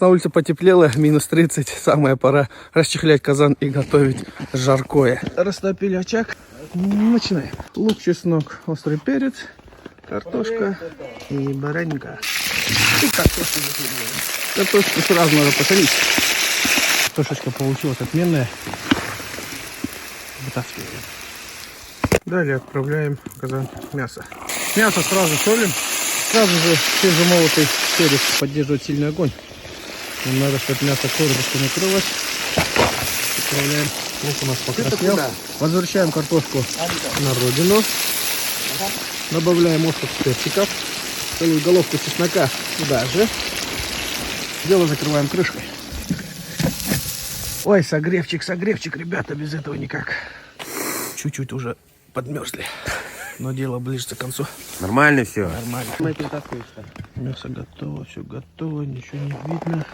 На улице потеплело, минус 30, самая пора расчехлять казан и готовить жаркое. Растопили очаг, начинаем. Лук, чеснок, острый перец, картошка и баранька. И картошку закидываем. Картошку сразу надо посолить. Картошечка получилась отменная. Вытаскиваем. Далее отправляем в казан мясо. Мясо сразу солим. Сразу же свежемолотый перец поддерживает сильный огонь. Нам надо, чтобы мясо корочку накрылось. Отправляем. Лук у нас покраснел. Возвращаем картошку на родину. Добавляем острых перчиков. Целую головку чеснока сюда же. Дело закрываем крышкой. Ой, согревчик, ребята, без этого никак. Чуть-чуть уже подмерзли. Но дело ближется к концу. Нормально все. Нормально. Мясо готово, все готово, ничего не видно.